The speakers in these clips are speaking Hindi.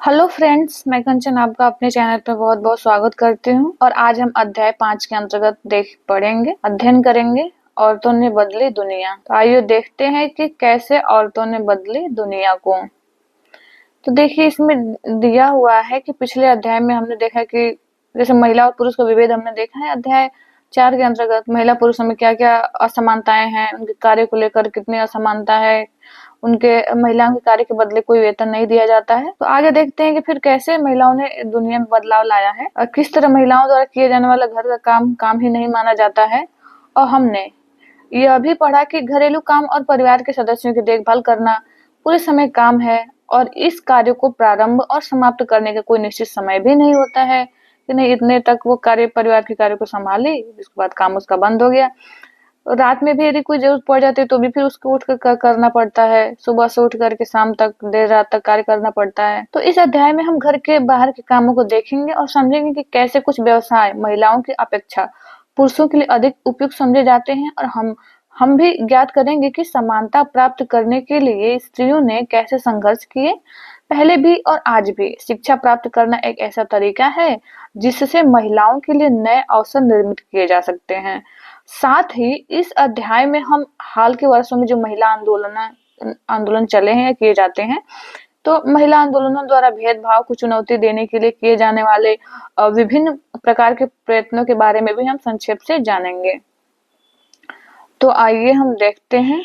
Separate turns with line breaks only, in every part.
हेलो फ्रेंड्स, मैं कंचन आपका अपने चैनल पर बहुत बहुत स्वागत करती हूँ। और आज हम अध्याय 5 के अंतर्गत अध्ययन करेंगे औरतों ने बदली दुनिया। तो आइए देखते हैं कि कैसे औरतों ने बदली दुनिया को। तो देखिए, इसमें दिया हुआ है कि पिछले अध्याय में हमने देखा कि जैसे महिला और पुरुष का विभेद हमने देखा है। अध्याय 4 के अंतर्गत महिला पुरुषों में क्या क्या असमानताएं हैं, उनके कार्य को लेकर कितनी असमानता है, उनके महिलाओं के कार्य के बदले कोई वेतन नहीं दिया जाता है। तो आगे देखते हैं कि फिर कैसे महिलाओं ने दुनिया में बदलाव लाया है और किस तरह महिलाओं द्वारा किए जाने वाला घर का काम काम ही नहीं माना जाता है। और हमने यह भी पढ़ा कि घरेलू काम और परिवार के सदस्यों की देखभाल करना पूरे समय काम है और इस कार्य को प्रारंभ और समाप्त करने का कोई निश्चित समय भी नहीं होता है कि नहीं इतने तक वो कार्य परिवार के कार्य को संभाली, इसके बाद काम उसका बंद हो गया। रात में भी यदि कोई जरूरत पड़ जाती है तो भी फिर उसको उठ कर करना पड़ता है, सुबह से उठ करके शाम तक देर रात तक कार्य करना पड़ता है। तो इस अध्याय में हम घर के बाहर के कामों को देखेंगे और समझेंगे कि कैसे कुछ व्यवसाय महिलाओं की अपेक्षा पुरुषों के लिए अधिक उपयुक्त समझे जाते हैं। और हम भी ज्ञात करेंगे कि समानता प्राप्त करने के लिए स्त्रियों ने कैसे संघर्ष किए, पहले भी और आज भी। शिक्षा प्राप्त करना एक ऐसा तरीका है जिससे महिलाओं के लिए नए अवसर निर्मित किए जा सकते हैं। साथ ही इस अध्याय में हम हाल के वर्षों में जो महिला आंदोलन चले हैं या किए जाते हैं, तो महिला आंदोलनों द्वारा भेदभाव को चुनौती देने के लिए किए जाने वाले विभिन्न प्रकार के प्रयत्नों के बारे में भी हम संक्षेप से जानेंगे। तो आइए हम देखते हैं।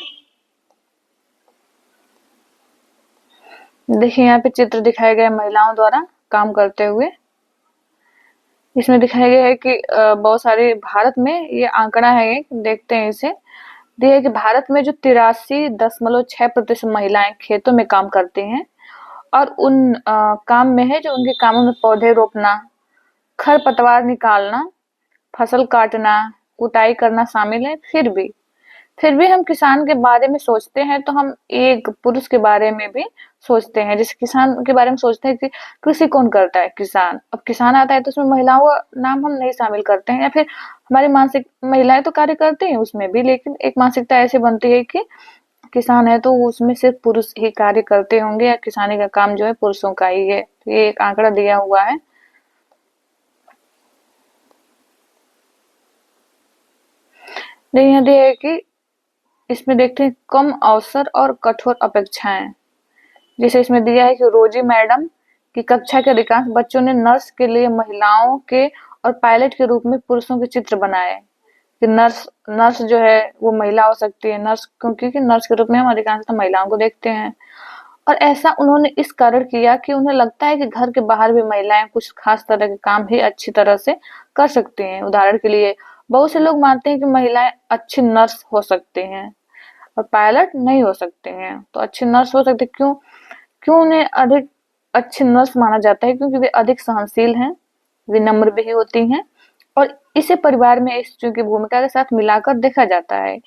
देखिए, यहाँ पे चित्र दिखाए गए महिलाओं द्वारा काम करते हुए। इसमें दिखाया गया है कि बहुत सारे भारत में ये आंकड़ा है, एक देखते हैं इसे। दिया है कि भारत में जो 83.6% महिलाएं खेतों में काम करती हैं और उन काम में है जो उनके कामों में पौधे रोपना, खरपतवार निकालना, फसल काटना, कुटाई करना शामिल है। फिर भी हम किसान के बारे में सोचते हैं तो हम एक पुरुष के बारे में भी सोचते हैं। जैसे किसान के बारे में सोचते हैं कि कृषि कौन करता है, किसान। अब किसान आता है तो उसमें महिलाओं का नाम हम नहीं शामिल करते हैं, या फिर हमारी मानसिक महिलाएं तो कार्य करती हैं उसमें भी, लेकिन एक मानसिकता ऐसे बनती है कि किसान है तो उसमें सिर्फ पुरुष ही कार्य करते होंगे या किसानी का काम जो है पुरुषों का ही है। तो ये एक आंकड़ा दिया हुआ है। लेकिन यह है कि इसमें देखते हैं कम अवसर और कठोर अपेक्षाएं। जैसे इसमें दिया है कि रोजी मैडम की कक्षा के अधिकांश बच्चों ने नर्स के लिए महिलाओं के और पायलट के रूप में पुरुषों के चित्र बनाए कि नर्स नर्स जो है वो महिला हो सकती है, नर्स क्योंकि नर्स के रूप में हम अधिकांशतः महिलाओं को देखते हैं। और ऐसा उन्होंने इस कारण किया कि उन्हें लगता है कि घर के बाहर भी महिलाएं कुछ खास तरह के काम ही अच्छी तरह से कर सकती हैं। उदाहरण के लिए बहुत से लोग मानते हैं कि महिलाएं अच्छी नर्स हो सकती हैं और पायलट नहीं हो सकते हैं। तो अच्छी नर्स हो सकते क्यों? क्यों उन्हें अधिक अच्छी नर्स माना जाता है? क्योंकि वे अधिक सहनशील हैं, विनम्र भी होती हैं और इसे परिवार में स्त्रियों की भूमिका के साथ मिलाकर देखा जाता है।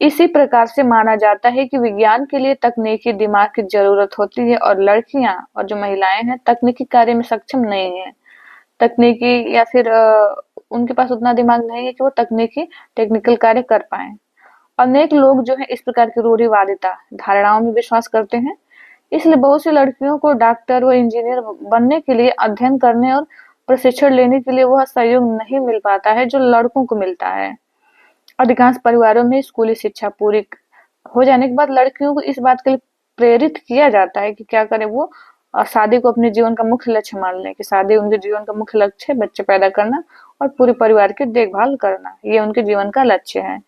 इसी प्रकार से माना जाता है कि विज्ञान के लिए तकनीकी दिमाग की जरूरत होती है और लड़कियां और जो महिलाएं हैं तकनीकी कार्य में सक्षम नहीं है। तकनीकी या फिर उनके पास उतना दिमाग नहीं है कि वो टेक्निकल कार्य कर पाए। अनेक लोग जो है इस प्रकार की रूढ़िवादिता धारणाओं में विश्वास करते हैं। इसलिए बहुत सी लड़कियों को डॉक्टर व इंजीनियर बनने के लिए अध्ययन करने और प्रशिक्षण लेने के लिए वह सहयोग नहीं मिल पाता है जो लड़कों को मिलता है। अधिकांश परिवारों में स्कूली शिक्षा पूरी हो जाने के बाद लड़कियों को इस बात के लिए प्रेरित किया जाता है कि क्या करें वो शादी को अपने जीवन का मुख्य लक्ष्य मान लें, कि शादी उनके जीवन का मुख्य लक्ष्य है, बच्चे पैदा करना और पूरे परिवार की देखभाल करना, ये उनके जीवन का लक्ष्य है।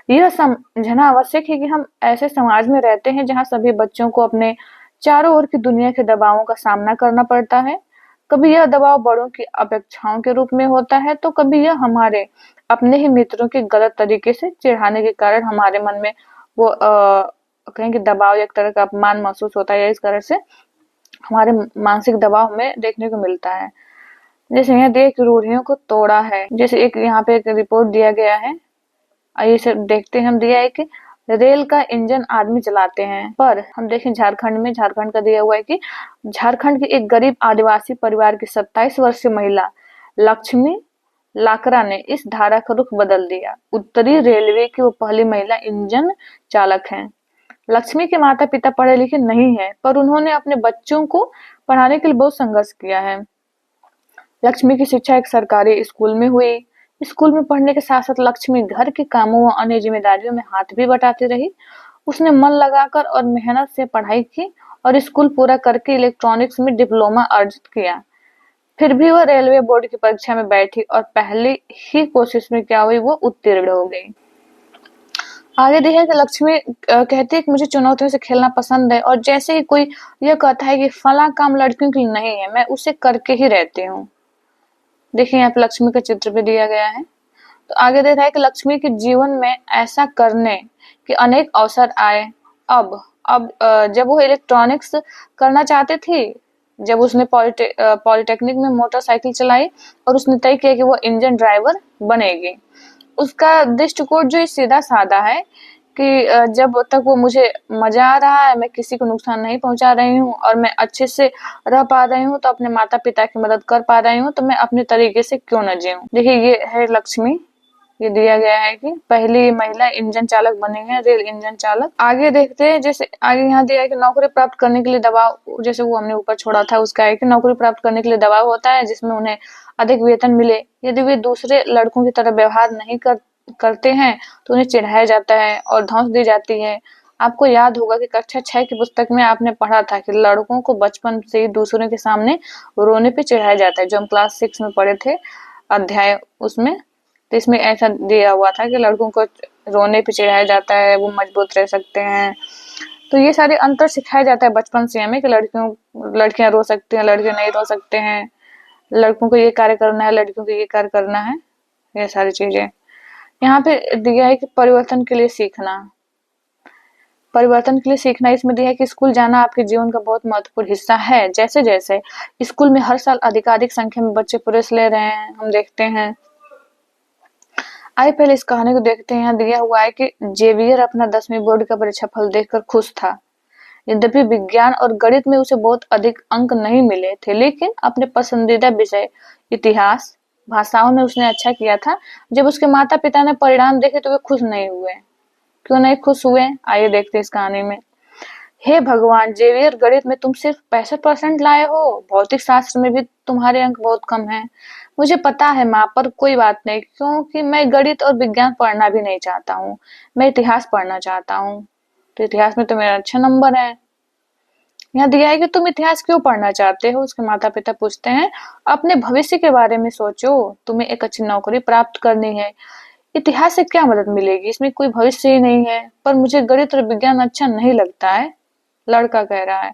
यह समझना आवश्यक है कि हम ऐसे समाज में रहते हैं जहाँ सभी बच्चों को अपने चारों ओर की दुनिया के दबावों का सामना करना पड़ता है। कभी यह दबाव बड़ों की अपेक्षाओं के रूप में होता है तो कभी यह हमारे अपने ही मित्रों के गलत तरीके से चिढ़ाने के कारण हमारे मन में वो कहें कि दबाव, एक तरह का अपमान महसूस होता है, या इस तरह से हमारे मानसिक दबाव में देखने को मिलता है। जैसे यहाँ देख रूढ़ियों को तोड़ा है, जैसे एक यहाँ पे एक रिपोर्ट दिया गया है। आइए इसे देखते हैं। हम दिया है कि रेल का इंजन आदमी चलाते हैं, पर हम देखें झारखंड का दिया हुआ है कि झारखंड के एक गरीब आदिवासी परिवार की 27 वर्षीय महिला लक्ष्मी लाकरा ने इस धारा का रुख बदल दिया। उत्तरी रेलवे की वो पहली महिला इंजन चालक हैं। लक्ष्मी के माता पिता पढ़े लिखे नहीं है, पर उन्होंने अपने बच्चों को पढ़ाने के लिए बहुत संघर्ष किया है। लक्ष्मी की शिक्षा एक सरकारी स्कूल में हुई। स्कूल में पढ़ने के साथ साथ लक्ष्मी घर के कामों व अन्य जिम्मेदारियों में हाथ भी बटाती रही। उसने मन लगाकर और मेहनत से पढ़ाई की और स्कूल पूरा करके इलेक्ट्रॉनिक्स में डिप्लोमा अर्जित किया। फिर भी वह रेलवे बोर्ड की परीक्षा में बैठी और पहली ही कोशिश में क्या हुई, वो उत्तीर्ण हो गई। आगे देखिए कि लक्ष्मी कहती है कि मुझे चुनौतियों से खेलना पसंद है, और जैसे ही कोई यह कहता है कि फला काम लड़कियों के लिए नहीं है, मैं उसे करके ही रहती हूँ। देखिए यहाँ पे लक्ष्मी का चित्र भी दिया गया है। तो आगे दे रहा है कि लक्ष्मी के जीवन में ऐसा करने के अनेक अवसर आए। अब जब वो इलेक्ट्रॉनिक्स करना चाहती थी, जब उसने पॉलिटेक्निक में मोटरसाइकिल चलाई और उसने तय किया कि वो इंजन ड्राइवर बनेगी। उसका दृष्टिकोण जो सीधा साधा है कि जब तक वो मुझे मजा आ रहा है, मैं किसी को नुकसान नहीं पहुंचा रही हूँ और मैं अच्छे से रह पा रही हूँ, तो अपने माता पिता की मदद कर पा रही हूँ, तो मैं अपने तरीके से क्यों न जीऊं। देखिए ये है लक्ष्मी। ये दिया गया है कि पहली महिला इंजन चालक बनी है, रेल इंजन चालक। आगे देखते हैं, जैसे आगे यहाँ दिया है कि नौकरी प्राप्त करने के लिए दबाव, जैसे वो हमने ऊपर छोड़ा था उसका है कि नौकरी प्राप्त करने के लिए दबाव होता है जिसमें उन्हें अधिक वेतन मिले। यदि वे दूसरे लड़कों की तरह व्यवहार नहीं करते हैं तो उन्हें चिढ़ाया जाता है और धौंस दी जाती है। आपको याद होगा कि कक्षा 6 की पुस्तक में आपने पढ़ा था कि लड़कों को बचपन से ही दूसरों के सामने रोने पे चिढ़ाया जाता है, जो हम क्लास 6 में पढ़े थे अध्याय उसमें। तो इसमें ऐसा दिया हुआ था कि लड़कों को रोने पे चिढ़ाया जाता है, वो मजबूत रह सकते हैं। तो ये सारे अंतर सिखाया जाता है बचपन से हमें कि लड़कियां रो सकती हैं, लड़के नहीं रो सकते हैं, लड़कों को ये कार्य करना है, लड़कियों को ये कार्य करना है, ये सारी चीजें। यहाँ पे दिया है कि परिवर्तन के लिए सीखना। परिवर्तन के लिए सीखना इसमें दिया है कि स्कूल जाना आपके जीवन का बहुत महत्वपूर्ण हिस्सा है। जैसे जैसे स्कूल में हर साल अधिकाधिक संख्या में बच्चे प्रवेश ले रहे हैं, हम देखते हैं। आइए पहले इस कहानी को देखते हैं। यहाँ दिया हुआ है कि जेवियर अपना 10वीं बोर्ड का परीक्षा फल देखकर खुश था। यद्यपि विज्ञान और गणित में उसे बहुत अधिक अंक नहीं मिले थे, लेकिन अपने पसंदीदा विषय इतिहास, भाषाओं में उसने अच्छा किया था। जब उसके माता पिता ने परिणाम देखे तो वे खुश नहीं हुए। क्यों नहीं खुश हुए, आइए देखते हैं इस कहानी में। हे भगवान, जेवियर गणित में तुम सिर्फ 65% लाए हो, भौतिक शास्त्र में भी तुम्हारे अंक बहुत कम हैं। मुझे पता है माँ, पर कोई बात नहीं, क्योंकि मैं गणित और विज्ञान पढ़ना भी नहीं चाहता हूँ, मैं इतिहास पढ़ना चाहता हूँ। तो इतिहास में तो मेरा अच्छा नंबर है। यहाँ दिया है कि तुम इतिहास क्यों पढ़ना चाहते हो, उसके माता पिता पूछते हैं। अपने भविष्य के बारे में सोचो, तुम्हें एक अच्छी नौकरी प्राप्त करनी है। इतिहास से क्या मदद मिलेगी, इसमें कोई भविष्य ही नहीं है। पर मुझे गणित और विज्ञान अच्छा नहीं लगता है, लड़का कह रहा है।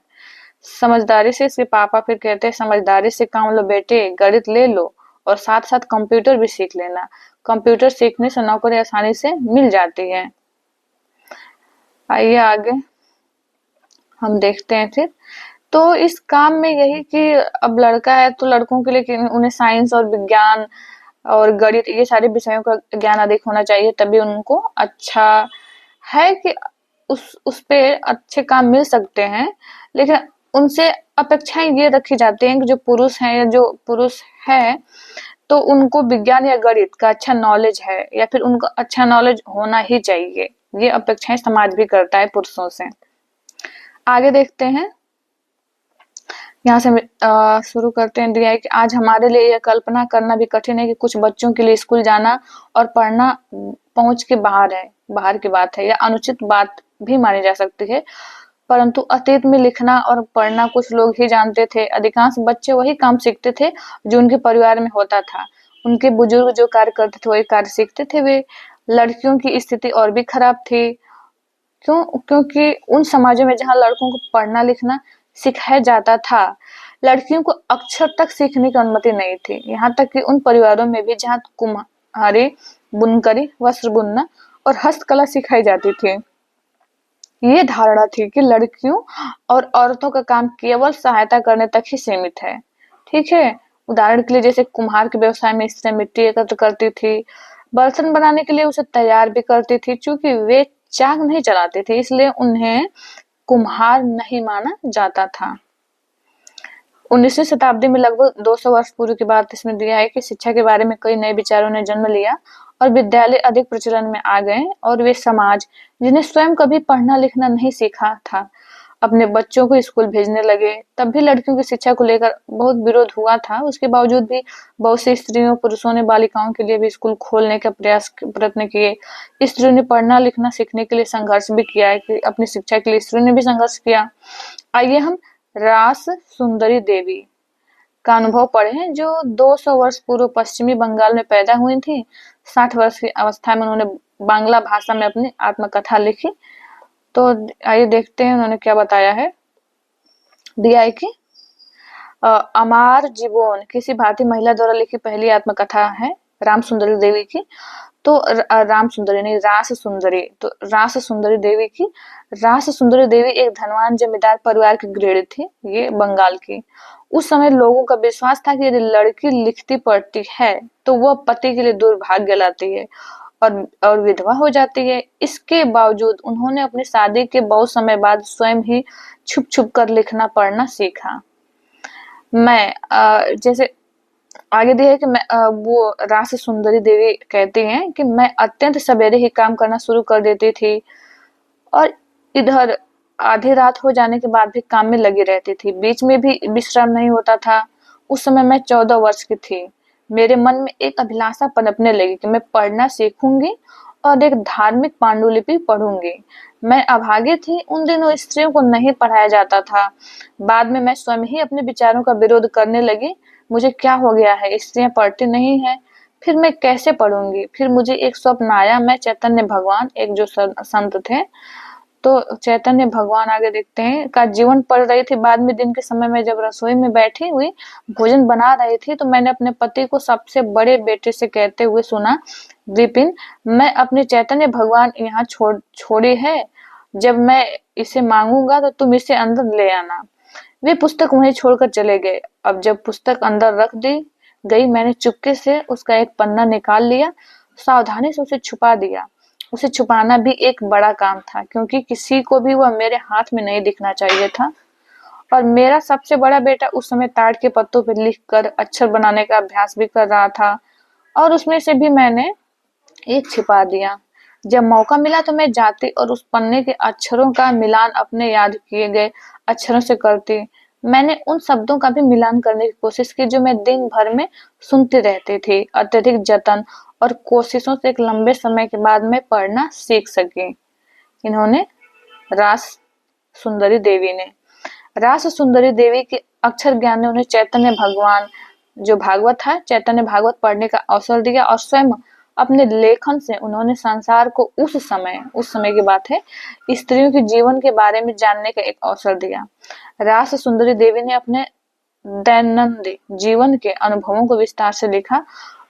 समझदारी से इसके पापा फिर कहते हैं, समझदारी से काम लो बेटे, गणित ले लो और साथ साथ कंप्यूटर भी सीख लेना। कंप्यूटर सीखने से नौकरी आसानी से मिल जाती है। आइए आगे हम देखते हैं फिर। तो इस काम में यही कि अब लड़का है तो लड़कों के लिए कि उन्हें साइंस और विज्ञान और गणित ये सारे विषयों का ज्ञान अधिक होना चाहिए, तभी उनको अच्छा है कि उस पे अच्छे काम मिल सकते हैं। लेकिन उनसे अपेक्षाएं ये रखी जाती हैं कि जो पुरुष हैं या जो पुरुष है तो उनको विज्ञान या गणित का अच्छा नॉलेज है, या फिर उनको अच्छा नॉलेज होना ही चाहिए। ये अपेक्षाएं समाज भी करता है पुरुषों से। आगे देखते हैं। यहाँ से शुरू करते हैं। दिया है कि आज हमारे लिए यह कल्पना करना भी कठिन है कि कुछ बच्चों के लिए स्कूल जाना और पढ़ना पहुंच के बाहर की बात है या अनुचित बात भी मानी जा सकती है। परंतु अतीत में लिखना और पढ़ना कुछ लोग ही जानते थे। अधिकांश बच्चे वही काम सीखते थे जो उनके परिवार में होता था। उनके बुजुर्ग जो कार्य करते थे वही कार्य सीखते थे वे। लड़कियों की स्थिति और भी खराब थी। क्योंकि उन समाजों में जहाँ लड़कों को पढ़ना लिखना सिखाया जाता था, लड़कियों को अक्षर तक सीखने की अनुमति नहीं थी। यहाँ तक कि उन परिवारों में भी जहाँ कुम्हारी, बुनकरी, वस्त्र बुनना और हस्तकला सिखाई जाती थी, ये धारणा थी कि लड़कियों और औरतों का काम केवल सहायता करने तक ही सीमित है। ठीक है। उदाहरण के लिए जैसे कुम्हार के व्यवसाय में स्त्रियां मिट्टी एकत्र करती थी, बर्तन बनाने के लिए उसे तैयार भी करती थी। चूंकि वे चाक नहीं चलाते थे इसलिए उन्हें कुम्हार नहीं माना जाता था। 19वीं शताब्दी में लगभग 200 वर्ष पूर्व की बात इसमें दिया है कि शिक्षा के बारे में कई नए विचारों ने जन्म लिया और विद्यालय अधिक प्रचलन में आ गए और वे समाज जिन्हें स्वयं कभी पढ़ना लिखना नहीं सीखा था अपने बच्चों को स्कूल भेजने लगे। तब भी लड़कियों की शिक्षा को लेकर बहुत विरोध हुआ था। उसके बावजूद भी बहुत सी स्त्रियों पुरुषों ने बालिकाओं के लिए भी स्कूल खोलने का प्रयत्न किए। स्त्रियों ने पढ़ना लिखना सीखने के लिए संघर्ष भी किया है कि अपनी शिक्षा के लिए स्त्रियों ने भी संघर्ष किया। आइए हम रास सुंदरी देवी का अनुभव पढ़ें, जो 200 वर्ष पूर्व पश्चिमी बंगाल में पैदा हुई थी। 60 वर्ष की अवस्था में उन्होंने बांग्ला भाषा में अपनी आत्मकथा लिखी। तो आइए देखते हैं उन्होंने क्या बताया है। दिया है कि अमार जीवन किसी भारतीय महिला द्वारा लिखी पहली आत्मकथा है राम सुंदरी देवी की। तो राम सुंदरी नहीं, रास सुंदरी। तो रास सुंदरी देवी की। रास सुंदरी देवी एक धनवान जमींदार परिवार की गृहिणी थी, ये बंगाल की। उस समय लोगों का विश्वास था कि यदि लड़की लिखती पढ़ती है तो वह पति के लिए दुर्भाग्य लाती है और विधवा हो जाती है। इसके बावजूद उन्होंने अपनी शादी के बहुत समय बाद स्वयं ही छुप छुप कर लिखना पढ़ना सीखा। जैसे आगे दिया है कि वो रास सुंदरी देवी कहती हैं कि मैं अत्यंत सवेरे ही काम करना शुरू कर देती थी और इधर आधी रात हो जाने के बाद भी काम में लगी रहती थी। बीच में भी विश्राम नहीं होता था। उस समय मैं 14 वर्ष की थी। मेरे मन में एक अभिलाषा पनपने लगी कि मैं पढ़ना सीखूंगी और एक धार्मिक पांडुलिपि पढ़ूंगी। मैं अभागी थी। उन दिनों स्त्रियों को नहीं पढ़ाया जाता था। बाद में मैं स्वयं ही अपने विचारों का विरोध करने लगी। मुझे क्या हो गया है, स्त्रियां पढ़ती नहीं है, फिर मैं कैसे पढ़ूंगी। फिर मुझे एक स्वप्न आया। मैं चैतन्य भगवान, एक जो संत थे, तो चैतन्य भगवान आगे देखते हैं का जीवन पढ़ रही थी। बाद में दिन के समय में जब रसोई में बैठी हुई भोजन बना रही थी तो मैंने अपने पति को सबसे बड़े बेटे से कहते हुए सुना, विपिन, मैं अपने चैतन्य भगवान यहाँ छोड़ी है। जब मैं इसे मांगूंगा तो तुम इसे अंदर ले आना। वे पुस्तक वहीं छोड़कर चले गए। अब जब पुस्तक अंदर रख दी गई, मैंने चुपके से उसका एक पन्ना निकाल लिया, सावधानी से उसे छुपा दिया। उसे छुपाना भी एक बड़ा काम था क्योंकि किसी को भी वह मेरे हाथ में नहीं दिखना चाहिए था। और मेरा सबसे बड़ा बेटा उस समय ताड़ के पत्तों पर लिखकर अक्षर बनाने का अभ्यास भी कर रहा था और उसमें से भी मैंने एक छिपा दिया। जब मौका मिला तो मैं जाती और उस पन्ने के अक्षरों का मिलान अपने याद किए गए अक्षरों से करती। मैंने उन शब्दों का भी मिलान करने की कोशिश की जो मैं दिन भर में सुनती रहती थी। अत्यधिक जतन और कोशिशों से एक लंबे समय के बाद मैं पढ़ना सीख सकी। इन्होंने रास सुंदरी देवी ने। रास सुंदरी देवी के अक्षर ज्ञान ने उन्हें चैतन्य भगवान जो भागवत था, चैतन्य भागवत पढ़ने का अवसर दिया और स्वयं अपने लेखन से उन्होंने संसार को उस समय की बात है, स्त्रियों के जीवन के बारे में जानने का एक अवसर दिया। रास सुंदरी देवी ने अपने दैनंदिन जीवन के अनुभवों को विस्तार से लिखा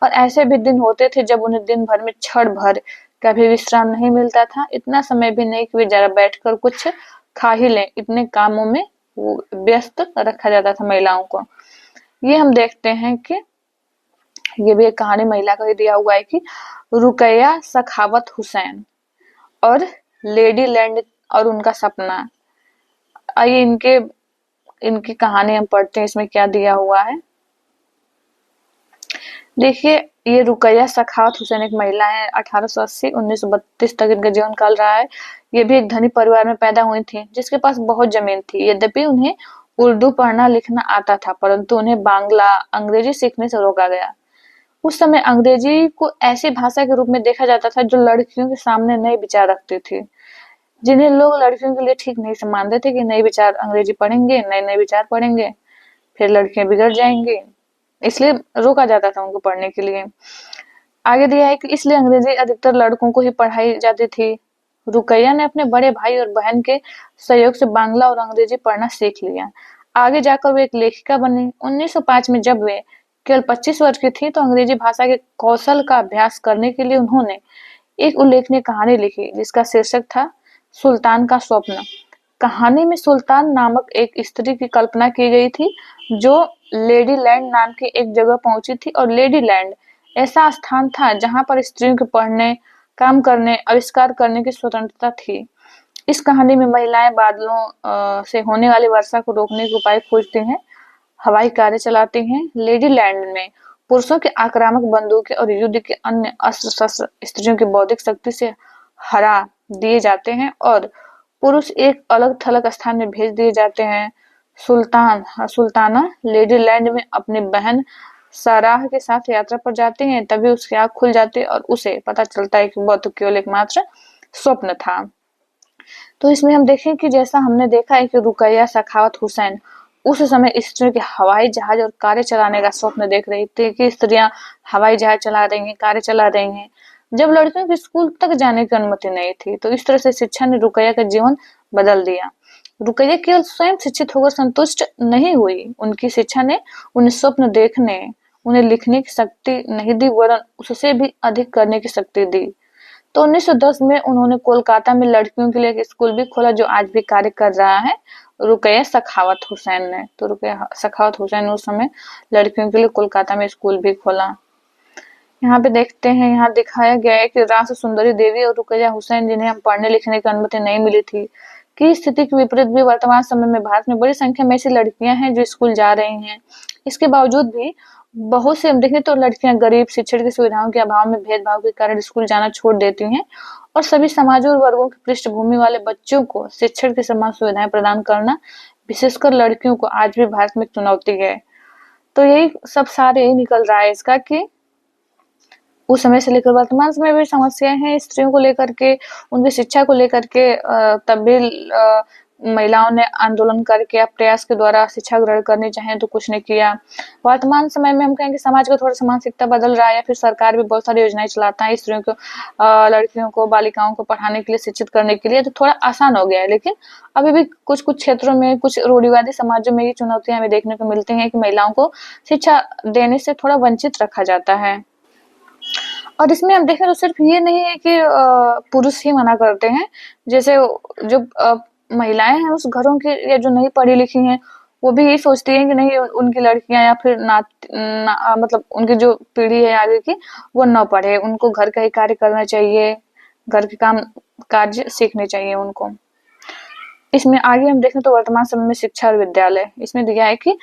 और ऐसे भी दिन होते थे जब उन्हें दिन भर में क्षण भर का भी विश्राम नहीं मिलता था। इतना समय भी नहीं कि वे जरा बैठकर कुछ खा ही लें, इतने कामों में व्यस्त रखा जाता था महिलाओं को। ये हम देखते हैं कि ये भी एक कहानी महिला का ही दिया हुआ है कि रुकैया सखावत हुसैन और लेडी लैंड और उनका सपना। आइए इनकी कहानी हम पढ़ते हैं, इसमें क्या दिया हुआ है। देखिए, ये रुकैया सखावत हुसैन एक महिला है। 1880 1932 तक इनका जीवन काल रहा है। ये भी एक धनी परिवार में पैदा हुई थी जिसके पास बहुत जमीन थी। यद्यपि उन्हें उर्दू पढ़ना लिखना आता था परंतु उन्हें बांग्ला अंग्रेजी सीखने से रोका गया। उस समय अंग्रेजी को ऐसी भाषा के रूप में देखा जाता था जो लड़कियों के सामने नए विचार रखती थी, जिन्हें लोग लड़कियों के लिए ठीक नहीं से मानते थे कि नए विचार अंग्रेजी पढ़ेंगे, नए नए विचार पढ़ेंगे, फिर लड़कियां बिगड़ जाएंगी, इसलिए रोका जाता था उनको पढ़ने के लिए। आगे दिया है कि इसलिए अंग्रेजी अधिकतर लड़कों को ही पढ़ाई जाती थी। रुकैया ने अपने बड़े भाई और बहन के सहयोग से बांग्ला और अंग्रेजी पढ़ना सीख लिया। आगे जाकर वे एक लेखिका बनी। 1905 में जब वे केवल 25 वर्ष की थी तो अंग्रेजी भाषा के कौशल का अभ्यास करने के लिए उन्होंने एक उल्लेखनीय कहानी लिखी जिसका शीर्षक था सुल्तान का स्वप्न। कहानी में सुल्तान नामक एक स्त्री की कल्पना की गई थी जो लेडी लैंड नाम की एक जगह पहुंची थी और लेडी लैंड ऐसा स्थान था जहां पर स्त्रियों के पढ़ने, काम करने, आविष्कार करने की स्वतंत्रता थी। इस कहानी में महिलाएं बादलों से होने वाली वर्षा को रोकने के उपाय खोजती हैं, हवाई कार्य चलाती हैं। लेडी लैंड में पुरुषों की आक्रामक बंदूकें और युद्ध के अन्य अस्त्र शस्त्र स्त्रियों की बौद्धिक शक्ति से हरा दिए जाते हैं और पुरुष एक अलग थलग स्थान में भेज दिए जाते हैं। सुल्ताना लेडीलैंड में अपनी बहन साराह के साथ यात्रा पर जाती हैं, तभी उसकी आंख खुल जाती है और उसे पता चलता है कि वह तो केवल एकमात्र स्वप्न था। तो इसमें हम देखें कि जैसा हमने देखा है कि रुकैया सखावत हुसैन उस समय स्त्रियों के हवाई जहाज और कारें चलाने का स्वप्न देख रही थी कि स्त्रियां हवाई जहाज चला रही हैं, कारें चला रही हैं, जब लड़कियों को स्कूल तक जाने की अनुमति नहीं थी। तो इस तरह से शिक्षा ने रुकैया का जीवन बदल दिया। रुकैया केवल स्वयं शिक्षित होकर संतुष्ट नहीं हुई, उनकी शिक्षा ने उन्हें स्वप्न देखने, उन्हें लिखने की शक्ति नहीं दी, वरन उससे भी अधिक करने की शक्ति दी। तो 1910 में उन्होंने कोलकाता में लड़कियों के लिए एक स्कूल भी खोला जो आज भी कार्य कर रहा है, रुकैया सखावत हुसैन ने। तो रुकैया सखावत हुसैन ने उस समय लड़कियों के लिए कोलकाता में स्कूल भी खोला। यहाँ पे देखते हैं, यहाँ दिखाया गया है कि रास सुंदरी देवी और रुकैया हुसैन, जिन्हें हम पढ़ने लिखने की अनुमति नहीं मिली थी, की स्थिति के विपरीत भी वर्तमान समय में भारत में बड़ी संख्या में ऐसी लड़कियां हैं जो स्कूल जा रही हैं। इसके बावजूद भी बहुत से हम देखें तो लड़कियां गरीब, शिक्षण की सुविधाओं के अभाव में भेदभाव के कारण स्कूल जाना छोड़ देती हैं और सभी समाजों और वर्गों की पृष्ठभूमि वाले बच्चों को शिक्षण की समान सुविधाएं प्रदान करना, विशेषकर लड़कियों को, आज भी भारत में चुनौती है। तो यही सब सारे यही निकल रहा है इसका कि उस समय से लेकर वर्तमान समय में समस्याएं हैं स्त्रियों को लेकर के, उनकी शिक्षा को लेकर के। तब भी महिलाओं ने आंदोलन करके प्रयास के द्वारा शिक्षा ग्रहण करनी चाहिए तो कुछ नहीं किया। वर्तमान समय में हम कहेंगे समाज का थोड़ा सा मानसिकता बदल रहा है, या फिर सरकार भी बहुत सारी योजनाएं चलाता है स्त्रियों को, लड़कियों को, बालिकाओं को पढ़ाने के लिए, शिक्षित करने के लिए, तो थोड़ा आसान हो गया है। लेकिन अभी भी कुछ कुछ क्षेत्रों में, कुछ रूढ़िवादी समाजों में ये चुनौतियां हमें देखने को मिलती हैं कि महिलाओं को शिक्षा देने से थोड़ा वंचित रखा जाता है। और इसमें हम देखें तो सिर्फ ये नहीं है कि पुरुष ही मना करते हैं, जैसे जो महिलाएं हैं उस घरों की, या जो नहीं पढ़ी लिखी हैं, वो भी यही सोचती हैं कि नहीं उनकी लड़कियां या फिर मतलब उनकी जो पीढ़ी है आगे की, वो न पढ़े, उनको घर का ही कार्य करना चाहिए, घर के काम कार्य सीखने चाहिए उनको। इसमें आगे हम देखें तो वर्तमान समय में शिक्षा और विद्यालय, इसमें दिया है कि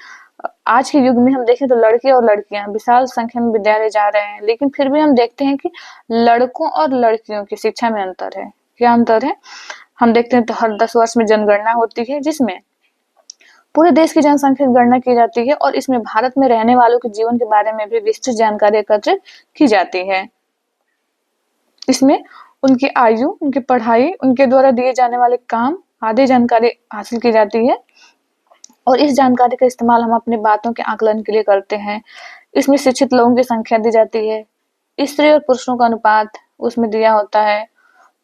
आज के युग में हम देखें तो लड़के और लड़कियां विशाल संख्या में विद्यालय जा रहे हैं, लेकिन फिर भी हम देखते हैं कि लड़कों और लड़कियों की शिक्षा में अंतर है। क्या अंतर है? हम देखते हैं तो हर 10 वर्ष में जनगणना होती है, जिसमें पूरे देश की जनसंख्या की गणना की जाती है और इसमें भारत में रहने वालों के जीवन के बारे में भी विस्तृत जानकारी एकत्रित की जाती है। इसमें उनकी आयु, उनकी पढ़ाई, उनके द्वारा दिए जाने वाले काम आदि जानकारी हासिल की जाती है और इस जानकारी का इस्तेमाल हम अपनी बातों के आकलन के लिए करते हैं। इसमें शिक्षित लोगों की संख्या दी जाती है, स्त्री और पुरुषों का अनुपात उसमें दिया होता है।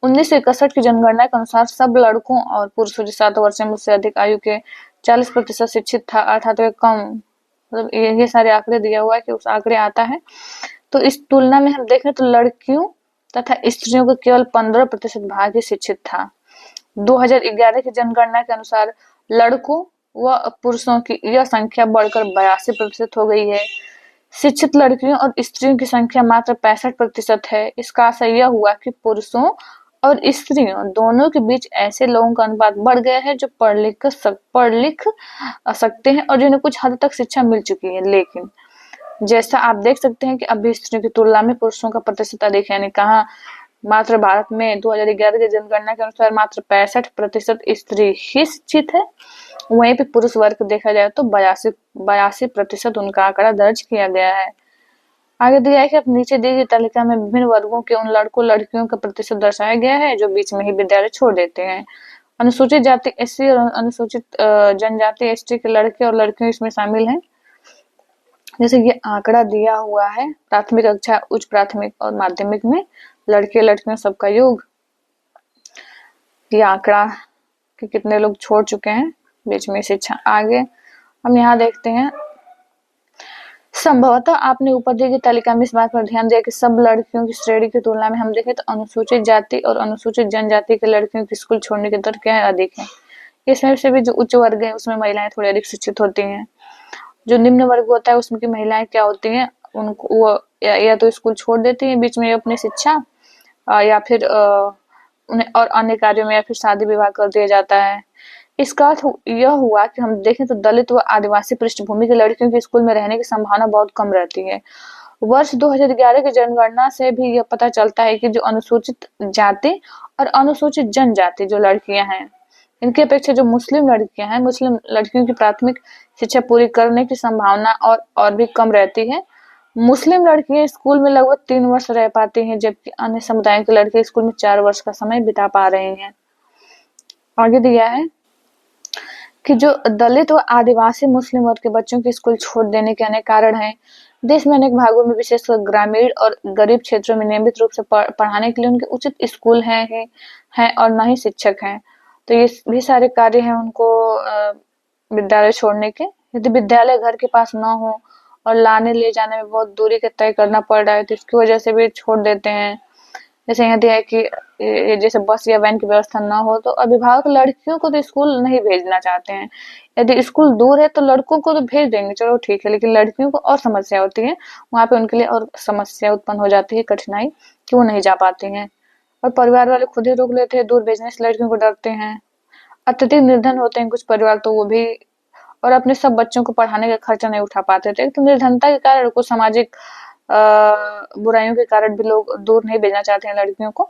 1961 की जनगणना के अनुसार सब लड़कों और पुरुषों जो 7 वर्ष में उससे अधिक आयु के 40% शिक्षित था, अर्थात वे कम, मतलब ये सारे आंकड़े दिया हुआ है कि उस आंकड़े आता है। तो इस तुलना में हम देखें तो लड़कियों तथा स्त्रियों का केवल 15% भाग ही शिक्षित था। 2011 की जनगणना के अनुसार लड़कों व पुरुषों की यह संख्या बढ़कर 82% हो गई है। शिक्षित लड़कियों और स्त्रियों की संख्या मात्र 65% है। इसका असर यह हुआ कि पुरुषों और स्त्रियों दोनों के बीच ऐसे लोगों का अनुपात बढ़ गया है जो पढ़ लिख सकते हैं और जिन्हें कुछ हद तक शिक्षा मिल चुकी है। लेकिन जैसा आप देख सकते हैं कि अभी स्त्रियों की तुलना में पुरुषों का प्रतिशत अधिक है, यानी कहा मात्र भारत में 2011 की जनगणना के अनुसार मात्र 65% स्त्री ही शिक्षित है, वहीं पे पुरुष वर्ग देखा जाए तो 82% उनका आंकड़ा दर्ज किया गया है। आगे दिया है कि अब नीचे दी गई तालिका में विभिन्न वर्गों के उन लड़कों लड़कियों का प्रतिशत दर्शाया गया है जो बीच में ही विद्यालय छोड़ देते हैं। अनुसूचित जाति एससी और अनुसूचित जनजाति एसटी के लड़के और लड़कियों इसमें शामिल हैं। जैसे ये आंकड़ा दिया हुआ है प्राथमिक कक्षा, उच्च प्राथमिक और माध्यमिक में लड़के लड़कियों सबका योग, ये आंकड़ा कि कितने लोग छोड़ चुके हैं बीच में शिक्षा। आगे हम यहाँ देखते हैं, संभवतः आपने ऊपर दी गई तालिका में इस बात पर ध्यान दिया कि सब लड़कियों की श्रेणी की तुलना में हम देखें तो अनुसूचित जाति और अनुसूचित जनजाति के लड़कियों की स्कूल छोड़ने की दर क्या है, अधिक है। इसमें से भी जो उच्च वर्ग है उसमें महिलाएं थोड़ी अधिक शिक्षित होती हैं। जो निम्न वर्ग होता है उसमें की महिलाएं क्या होती हैं, उनको वो या तो स्कूल छोड़ देती हैं बीच में अपनी शिक्षा, या फिर उन्हें और अन्य कार्यों में या फिर शादी विवाह कर दिया जाता है। इसका अर्थ यह हुआ कि हम देखें तो दलित व आदिवासी पृष्ठभूमि की लड़कियों की स्कूल में रहने की संभावना बहुत कम रहती है। वर्ष 2011 की जनगणना से भी यह पता चलता है कि जो अनुसूचित जाति और अनुसूचित जनजाति जो लड़कियां हैं, इनकी अपेक्षा जो मुस्लिम लड़कियां हैं, मुस्लिम लड़कियों की प्राथमिक शिक्षा पूरी करने की संभावना और भी कम रहती है। मुस्लिम लड़कियां स्कूल में लगभग 3 वर्ष रह पाती हैं, जबकि अन्य समुदायों के लड़के स्कूल में 4 वर्ष का समय बिता पा रहे हैं। आगे दिया है कि जो दलित व आदिवासी मुस्लिम वर्ग के बच्चों के स्कूल छोड़ देने के अनेक कारण हैं। देश में अनेक भागों में विशेषकर ग्रामीण और गरीब क्षेत्रों में नियमित रूप से पढ़ाने के लिए उनके उचित स्कूल हैं और न ही शिक्षक हैं। तो ये भी सारे कार्य हैं उनको विद्यालय छोड़ने के। यदि विद्यालय घर के पास न हो और लाने ले जाने में बहुत दूरी का तय करना पड़ रहा है तो इसकी वजह से भी छोड़ देते हैं। जैसे यहाँ दिया है कि जैसे बस या वैन की व्यवस्था न हो तो अभिभावक लड़कियों को तो स्कूल नहीं भेजना चाहते हैं। यदि स्कूल दूर है तो लड़कों को तो भेज देंगे, चलो ठीक है, लेकिन लड़कियों को और समस्या होती है, वहाँ पे उनके लिए और समस्या उत्पन्न हो जाती है, कठिनाई कि वो नहीं जा पाती हैं। और परिवार वाले खुद ही रोक लेते हैं, दूर भेजने से लड़कियों को डरते हैं। अत्यधिक निर्धन होते हैं कुछ परिवार तो वो भी, और अपने सब बच्चों को पढ़ाने का खर्चा नहीं उठा पाते थे। तो निर्धनता के कारण कुछ सामाजिक बुराइयों के कारण भी लोग दूर नहीं भेजना चाहते हैं लड़कियों को।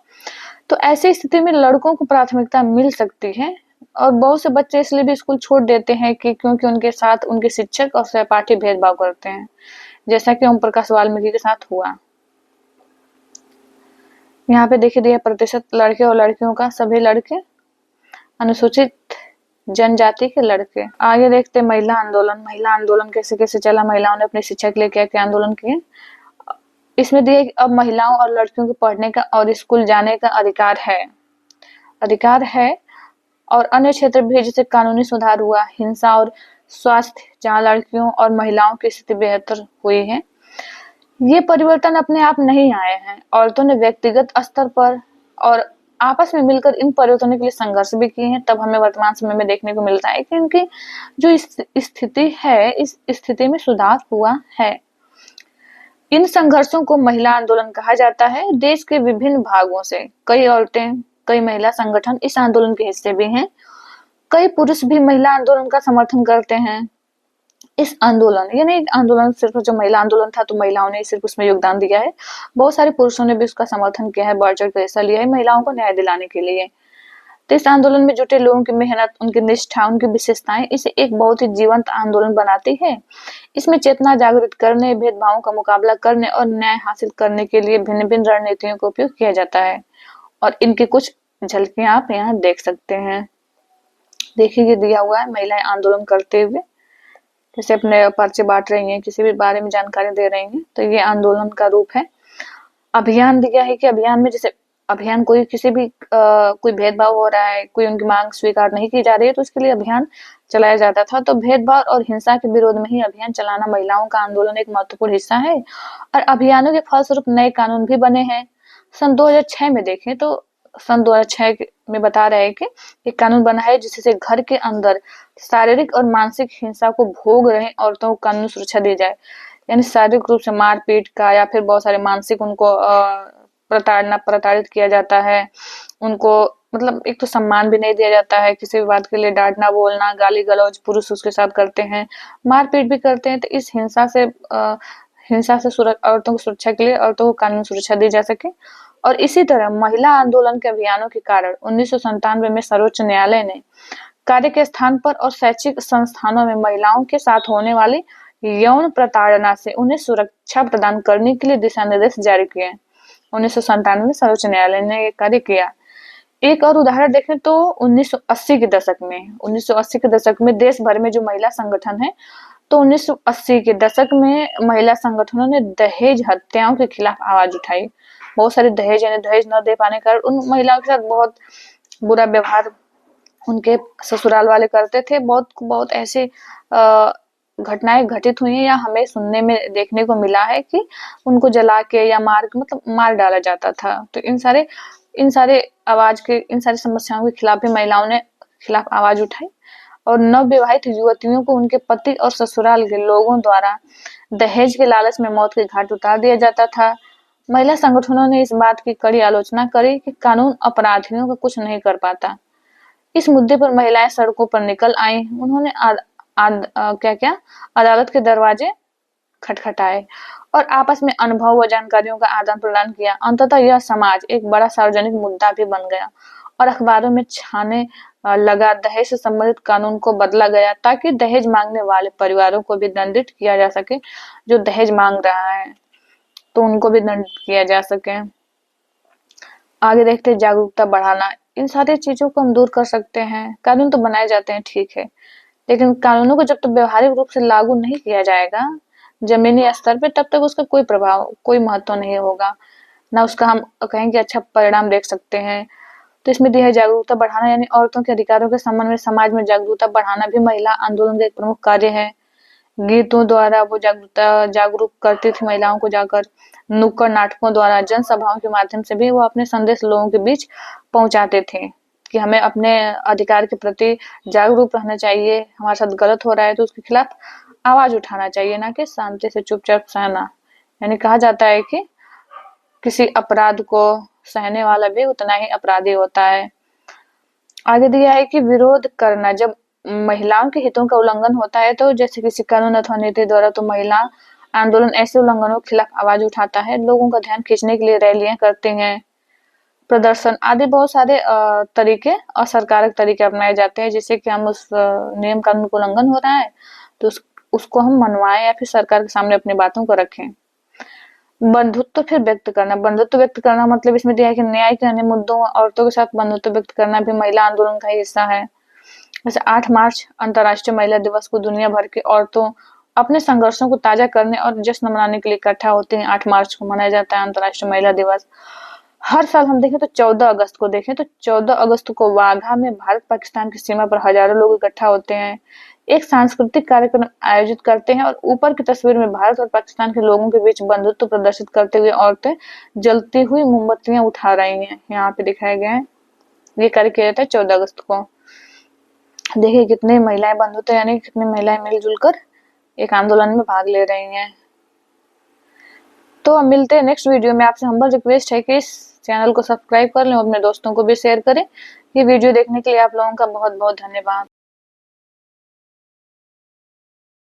तो ऐसी स्थिति में लड़कों को प्राथमिकता मिल सकती है और बहुत से बच्चे इसलिए भी स्कूल छोड़ देते हैं कि क्योंकि उनके साथ उनके शिक्षक और सहपाठी भेदभाव करते हैं, जैसा कि ओम प्रकाश वाल्मीकि के साथ हुआ। यहाँ पे देखिए दिया प्रतिशत लड़के और लड़कियों का, सभी लड़के, अनुसूचित जनजाति के लड़के। आगे देखते महिला आंदोलन। महिला आंदोलन कैसे कैसे चला, महिलाओं ने अपनी शिक्षा के लिए क्या क्या आंदोलन किए। इसमें दिए अब महिलाओं और लड़कियों को पढ़ने का और स्कूल जाने का अधिकार है और अन्य क्षेत्र भी जैसे कानूनी सुधार हुआ, हिंसा और स्वास्थ्य, जहाँ लड़कियों और महिलाओं की स्थिति बेहतर हुई है। ये परिवर्तन अपने आप नहीं आए हैं, औरतों ने व्यक्तिगत स्तर पर और आपस में मिलकर इन परिवर्तनों के लिए संघर्ष भी किए हैं। तब हमें वर्तमान समय में देखने को मिलता है कि इनकी जो स्थिति है, इस स्थिति में सुधार हुआ है। इन संघर्षों को महिला आंदोलन कहा जाता है। देश के विभिन्न भागों से कई औरतें, कई महिला संगठन इस आंदोलन के हिस्से भी हैं। कई पुरुष भी महिला आंदोलन का समर्थन करते हैं। इस आंदोलन, यानी आंदोलन सिर्फ जो महिला आंदोलन था तो महिलाओं ने सिर्फ उसमें योगदान दिया है, बहुत सारे पुरुषों ने भी उसका समर्थन किया है, बढ़ चढ़ कर हिस्सा लिया है महिलाओं को न्याय दिलाने के लिए। तो इस आंदोलन में जुटे लोगों की मेहनत, उनकी निष्ठा, उनकी विशेषताएं इसे एक बहुत ही जीवंत आंदोलन बनाती है। इसमें चेतना जागृत करने, भेदभावों का मुकाबला करने और न्याय हासिल करने के लिए भिन्न भिन्न रणनीतियों का उपयोग किया जाता है और इनकी कुछ झलकियां आप यहाँ देख सकते हैं। देखिए ये दिया हुआ है महिलाएं आंदोलन करते हुए, जैसे अपने पर्चे बांट रही हैं, किसी भी बारे में जानकारी दे रही हैं, तो ये आंदोलन का रूप है। अभियान दिया है कि अभियान में जैसे अभियान कोई किसी भी कोई भेदभाव हो रहा है, कोई उनकी मांग स्वीकार नहीं की जा रही है तो उसके लिए अभियान चलाया जाता था। तो भेदभाव और हिंसा के विरोध में ही अभियान चलाना महिलाओं का आंदोलन एक महत्वपूर्ण हिस्सा है और अभियानों के फलस्वरूप नए कानून भी बने हैं। सन 2006 में देखें तो सन 2006 में बता रहे हैं कि एक कानून बना है जिससे घर के अंदर शारीरिक और मानसिक हिंसा को भोग रहे औरतों को कानूनी सुरक्षा दी जाए। यानी शारीरिक रूप से मारपीट का या फिर बहुत सारे मानसिक उनको प्रताड़ित किया जाता है, उनको मतलब एक तो सम्मान भी नहीं दिया जाता है, किसी भी बात के लिए डांटना, बोलना, गाली गलौज पुरुष उसके साथ करते हैं, मारपीट भी करते हैं। तो इस हिंसा से औरतों की सुरक्षा के लिए औरतों को कानूनी सुरक्षा दी जा सके। और इसी तरह महिला आंदोलन के अभियानों के कारण 1997 में सर्वोच्च न्यायालय ने कार्य के स्थान पर और शैक्षिक संस्थानों में महिलाओं के साथ होने वाली यौन प्रताड़ना से उन्हें सुरक्षा प्रदान करने के लिए दिशा निर्देश जारी किए। 1997 में सर्वोच्च न्यायालय ने ये कार्य किया। एक और उदाहरण देखें तो 1980 के दशक में देश भर में जो महिला संगठन है, तो 1980 के दशक में महिला संगठनों ने दहेज हत्याओं के खिलाफ आवाज उठाई। बहुत सारे दहेज यानी दहेज न दे पाने के कारण उन महिलाओं के साथ बहुत बुरा व्यवहार उनके ससुराल वाले करते थे। बहुत ऐसे घटनाएं घटित हुई हैं या हमें सुनने में देखने को मिला है कि उनको जला के या मार डाला जाता था। तो इन सारे इन सारी समस्याओं के खिलाफ भी महिलाओं ने खिलाफ आवाज उठाई और नवविवाहित युवतियों को उनके पति और ससुराल के लोगों द्वारा दहेज के लालच में मौत के घाट उतार दिया जाता था। महिला संगठनों ने इस बात की कड़ी आलोचना करी कि कानून अपराधियों को कुछ नहीं कर पाता, इस मुद्दे पर महिलाएं सड़कों पर निकल आईं। उन्होंने अदालत के दरवाजे खटखटाए और आपस में अनुभव व जानकारियों का आदान प्रदान किया। अंततः यह समाज एक बड़ा सार्वजनिक मुद्दा भी बन गया और अखबारों में छाने लगा। दहेज से संबंधित कानून को बदला गया ताकि दहेज मांगने वाले परिवारों को भी दंडित किया जा सके। जो दहेज मांग रहा है तो उनको भी दंडित किया जा सके। आगे देखते हैं जागरूकता बढ़ाना। इन सारी चीजों को हम दूर कर सकते हैं। कानून तो बनाए जाते हैं, ठीक है, लेकिन कानूनों को जब तक व्यवहारिक रूप से लागू नहीं किया जाएगा जमीनी स्तर पे, तब तक उसका कोई प्रभाव, कोई महत्व नहीं होगा, ना उसका हम कहेंगे अच्छा परिणाम देख सकते हैं। तो इसमें दिया है जागरूकता बढ़ाना, यानी औरतों के अधिकारों के संबंध में समाज में जागरूकता बढ़ाना भी महिला आंदोलन का एक प्रमुख कार्य है। गीतों द्वारा वो जागरूक करती थी महिलाओं को, जाकर नुक्कड़ नाटकों द्वारा, जनसभाओं के माध्यम से भी वो अपने संदेश लोगों के बीच पहुंचाते थे कि हमें अपने अधिकार के प्रति जागरूक रहना चाहिए। हमारे साथ गलत हो रहा है तो उसके खिलाफ आवाज उठाना चाहिए, ना कि शांति से चुपचाप सहना। यानी कहा जाता है कि किसी अपराध को सहने वाला भी उतना ही अपराधी होता है। आगे दिया है कि विरोध करना। जब महिलाओं के हितों का उल्लंघन होता है तो जैसे किसी कानून अथवा नीति द्वारा, तो महिला आंदोलन ऐसे उल्लंघनों के खिलाफ आवाज उठाता है, लोगों का ध्यान खींचने के लिए रैलियां करते हैं, प्रदर्शन आदि बहुत सारे तरीके, असरकारक तरीके अपनाए जाते हैं, जिससे कि हम उस नियम कानून को उल्लंघन हो रहा है तो उसको हम मनवाएं या फिर सरकार के सामने अपनी बातों को रखें। बंधुत्व फिर व्यक्त करना। बंधुत्व व्यक्त करना मतलब इसमें दिया है कि न्याय के अन्य मुद्दों, औरतों के साथ बंधुत्व व्यक्त करना भी महिला आंदोलन का हिस्सा है। जैसे 8 मार्च अंतर्राष्ट्रीय महिला दिवस को दुनिया भर की औरतों अपने संघर्षों को ताजा करने और जश्न मनाने के लिए इकट्ठा होती हैं। 8 मार्च को मनाया जाता है अंतर्राष्ट्रीय महिला दिवस। हर साल हम देखें तो 14 अगस्त को देखें तो 14 अगस्त को वाघा में भारत पाकिस्तान की सीमा पर हजारों लोग इकट्ठा होते हैं, एक सांस्कृतिक कार्यक्रम आयोजित करते हैं और ऊपर की तस्वीर में भारत और पाकिस्तान के लोगों के बीच बंधुत्व प्रदर्शित करते हुए औरतें जलती हुई मोमबत्तियां उठा रही हैं। यहाँ पे दिखाया गया है। ये कार्य किया जाता है 14 अगस्त को। देखिए कितनी महिलाएं बंधुत्व, यानी कितनी महिलाएं मिलजुल कर एक आंदोलन में भाग ले रही हैं। तो हम मिलते हैं नेक्स्ट वीडियो में। आपसे हम्बल रिक्वेस्ट है कि इस चैनल को सब्सक्राइब कर लें और अपने दोस्तों को भी शेयर करें। ये वीडियो देखने के लिए आप लोगों का बहुत बहुत धन्यवाद।